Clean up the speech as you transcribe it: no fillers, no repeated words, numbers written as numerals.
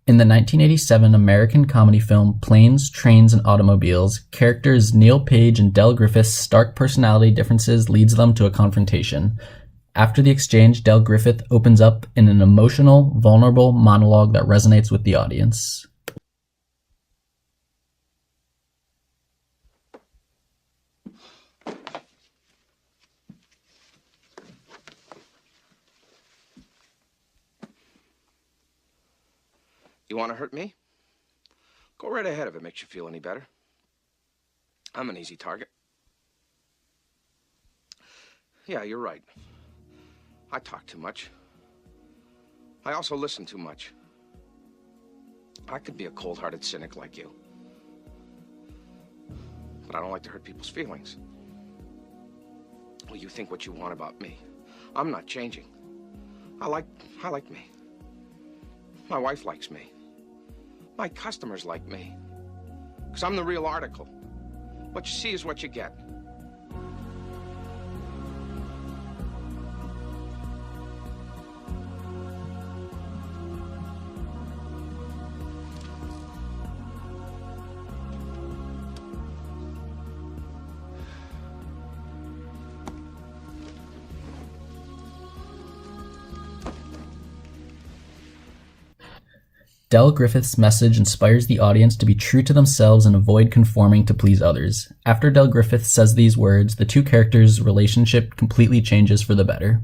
In the 1987 American comedy film Planes, Trains, and Automobiles, characters Neil Page and Del Griffith's stark personality differences leads them to a confrontation. After the exchange, Del Griffith opens up in an emotional, vulnerable monologue that resonates with the audience. You want to hurt me? Go right ahead if it makes you feel any better. I'm an easy target. Yeah, you're right. I talk too much. I also listen too much. I could be a cold-hearted cynic like you. But I don't like to hurt people's feelings. Well, you think what you want about me. I'm not changing. I like me. My wife likes me. My customers like me. Because I'm the real article. What you see is what you get. Del Griffith's message inspires the audience to be true to themselves and avoid conforming to please others. After Del Griffith says these words, the two characters' relationship completely changes for the better.